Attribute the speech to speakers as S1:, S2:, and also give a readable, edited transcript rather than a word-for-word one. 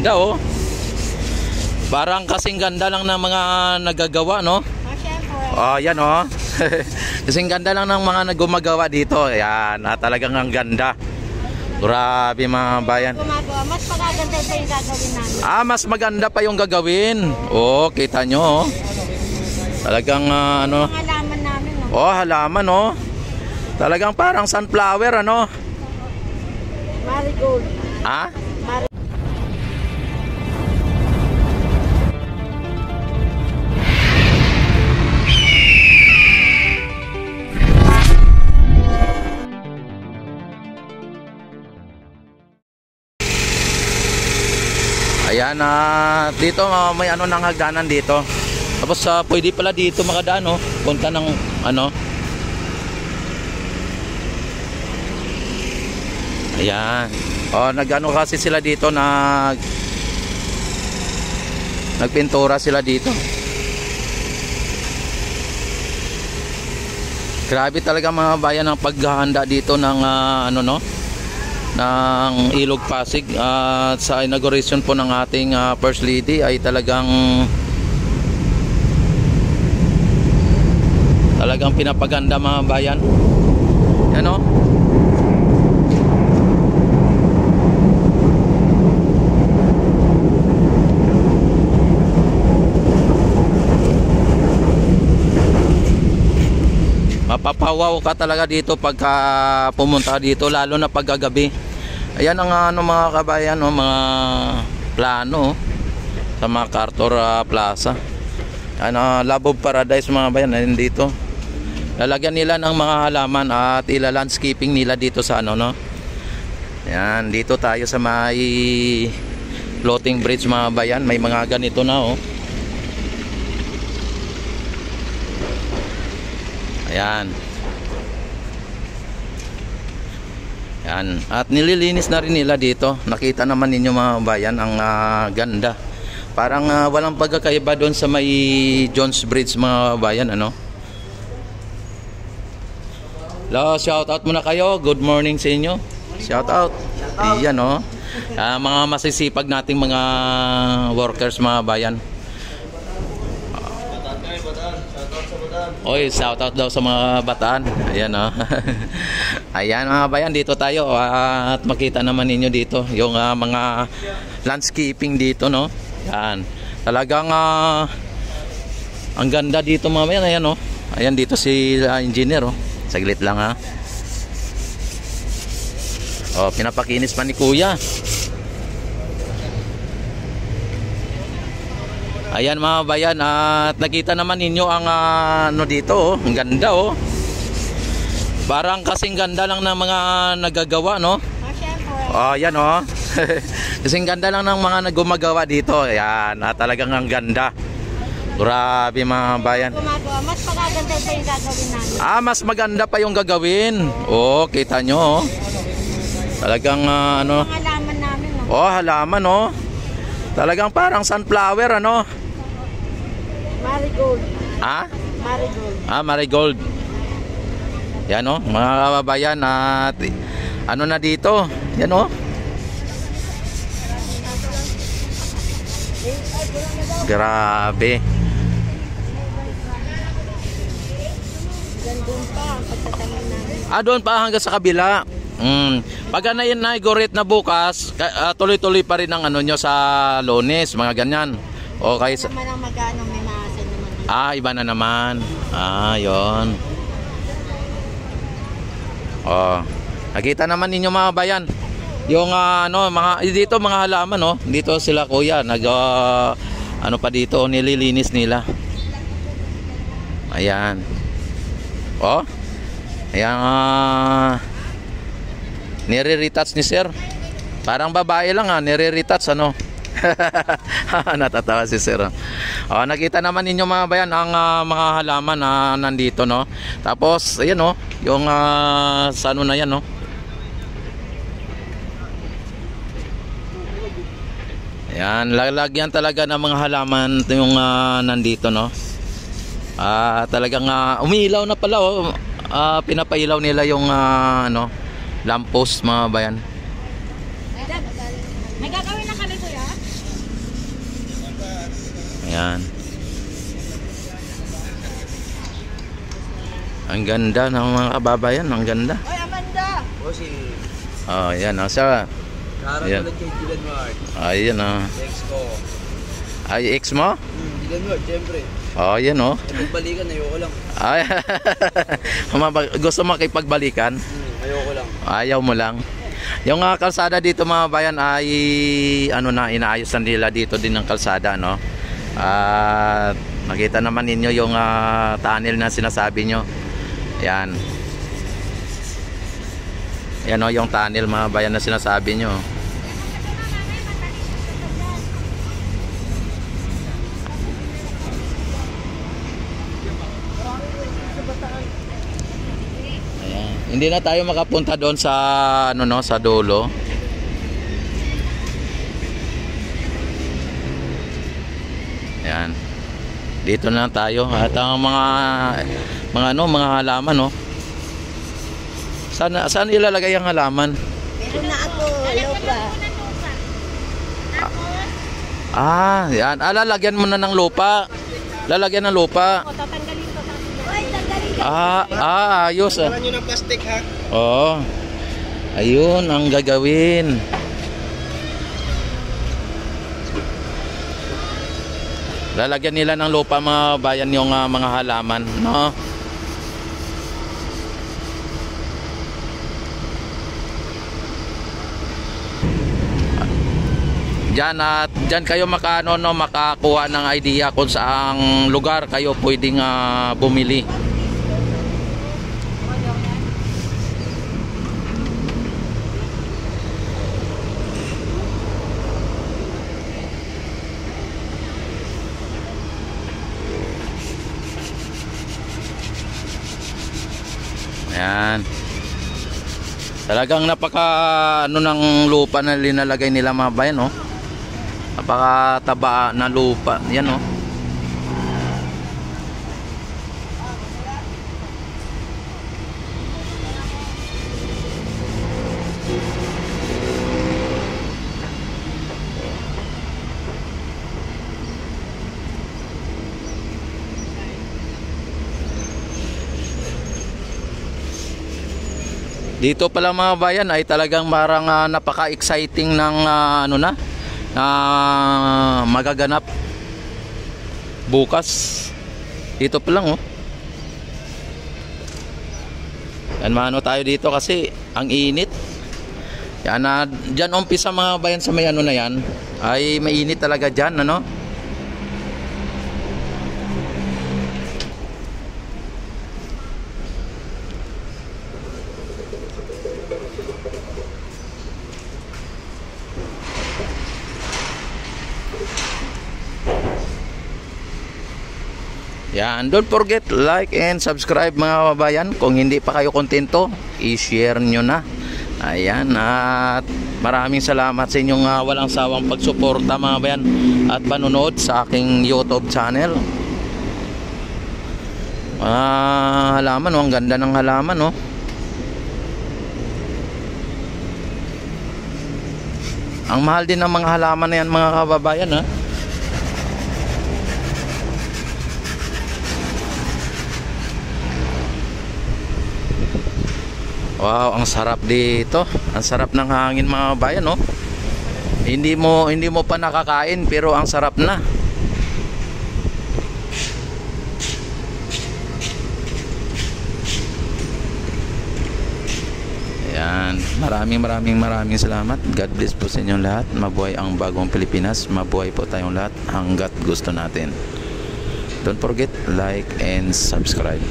S1: ganda oh. Parang kasing ganda lang ng mga nagagawa, no? Oh, yan oh. Kasing ganda lang ng mga gumagawa dito. Ayan, talagang ang ganda. Grabe mga bayan.
S2: Mas magaganda pa yung gagawin namin.
S1: Mas maganda pa yung gagawin. Oh, kita nyo oh. Talagang ano.
S2: Halaman namin, no?
S1: Oh, halaman oh. Talagang parang sunflower, ano?
S2: Marigold.
S1: Ayan, dito may ano nang hagdanan dito. Tapos pwede pala dito makadaan oh. Punta ng ano. Ayan. Oh, nagano kasi sila dito, nagpintura sila dito. Grabe talaga mga bayan ang paghahanda dito ng ano no, ng Ilog Pasig sa inauguration po ng ating First Lady ay talagang pinapaganda mga bayan. Yan o. Mapapawaw ka talaga dito pagka pumunta dito, lalo na paggabi. Ayan ang ano mga kabayan, no, mga plano sa MacArthur Plaza. Ano, Love of Paradise mga bayan, ayun dito. Lalagyan nila ng mga halaman at ila-landscaping nila dito sa ano no. Ayan, dito tayo sa may floating bridge mga bayan, may mga ganito na oh. Ayan. Yan. At nililinis na rin nila dito. Nakita naman ninyo mga bayan ang ganda. Parang walang pagkakaiba doon sa may Jones Bridge mga bayan, ano. Hello, shout out muna kayo. Good morning sa inyo. Shout out. Iyan oh. Mga masisipag nating mga workers mga bayan. Oy, shout out daw sa mga bataan. Ayan oh. Ayan mga bayan, dito tayo at makita naman ninyo dito yung mga landscaping dito no. Yan. Talagang ang ganda dito mga bayan. Ayan oh. Ayan dito si engineer oh. Saglit lang ha. Oh, pinapakinis pa ni Kuya. Ayan mga bayan, at nakita naman ninyo ang ano dito oh, ang ganda oh. Parang kasing ganda lang ng mga nagagawa no. Oh, yan oh. Kasing ganda lang ng mga gumagawa dito. Ayan, talagang ang ganda. Grabe mga bayan.
S2: Mas magaganda pa yung gagawin namin.
S1: Mas maganda pa yung gagawin. Oh, kita nyo oh. Talagang ano.
S2: Halaman namin, no?
S1: Oh, halaman oh. Talagang parang sunflower, ano?
S2: Marigold.
S1: Marigold. Marigold. Yan oh, mga kababayan, at ano na dito? Yan oh. Grabe.
S2: Doon pa ang pagtatanim namin.
S1: Doon pa hanggang sa kabila. Pagka na-inaugurate na bukas, tuloy-tuloy pa rin ang ano nyo sa Lunes, mga ganyan. Okay.
S2: Naman ang magano, may maasin naman.
S1: Iba na naman. Yon. Oh, nakita naman ninyo mga bayan. Yung ano, mga dito mga halaman no. Dito sila Kuya ano pa dito, nililinis nila. Ayan. Oh. Ayan nire-retouch ni sir. Parang babae lang nire-retouch ano. Natatawa si sir. Nakita naman ninyo mga bayan ang mga halaman na nandito no. Tapos ayan no, yung sa ano na yan no. Ayan, lalagyan talaga ng mga halaman yung nandito no. Talagang umiilaw na pala oh. Pinapailaw nila yung ano, lamppost mga bayan.
S2: May gagawin na kami Kuya?
S1: Yan. Ang ganda ng mga kababayan, ang ganda.
S2: Oy, Amanda!
S3: Bossing.
S1: Oh, yan oh, sa.
S3: Karat
S1: Ayan.
S3: ulit kay Dylan Ward.
S1: Ayun oh.
S3: Ex ko.
S1: Ay, ex mo?
S3: Dylan Ward, syempre.
S1: Oh, yan oh.
S3: Nagbalikan, ayoko lang.
S1: Ay, gusto makipagbalikan?
S3: Ayoko lang.
S1: Ayaw mo lang. Yung kalsada dito mga bayan ay ano na, inaayos na nila dito din ng kalsada, no? At nakita naman ninyo yung tunnel na sinasabi nyo. Yan. Yan o, yung tunnel mga bayan na sinasabi nyo. Ayan. Hindi na tayo makapunta doon sa ano no, sa dulo. Ayan. Dito na tayo at ang mga halaman no. Saan ilalagay ang halaman?
S2: Meron na ako, lupa.
S1: Yan. Lalagyan mo na ng lupa. Lalagyan ng lupa.
S2: O, tatanggalin ko. Oy, tanggalin.
S1: Ayos.
S3: Wala nyo ng plastic, ha?
S1: Oo. Ayun ang gagawin. Lalagyan nila ng lupa mga bayan yung mga halaman, no? Diyan kayo makakuha ng idea kung saang lugar kayo pwedeng bumili. Ayan. Talagang napaka ano ng lupa na linalagay nila mga bayan, oh. Napakataba na lupa. Yan, oh. Dito pala mga bayan ay talagang marang napaka-exciting ng magaganap bukas. Dito pa lang, oh. Yan, mano tayo dito kasi ang init. Yan, dyan umpisa mga bayan sa may ano na yan. Ay mainit talaga dyan, ano? Yan, don't forget like and subscribe mga kababayan. Kung hindi pa kayo kontento, i-share nyo na. Ayan, at maraming salamat sa inyong walang sawang pagsuporta mga kababayan at panonood sa aking YouTube channel. Halaman, oh, ang ganda ng halaman, oh. Ang mahal din ng mga halaman na yan mga kababayan, ha. Wow, ang sarap dito. Ang sarap ng hangin mga bayan, no? Hindi mo pa nakakain pero ang sarap na. Ayan, maraming salamat. God bless po sa inyong lahat. Mabuhay ang bagong Pilipinas. Mabuhay po tayong lahat hanggat gusto natin. Don't forget like and subscribe.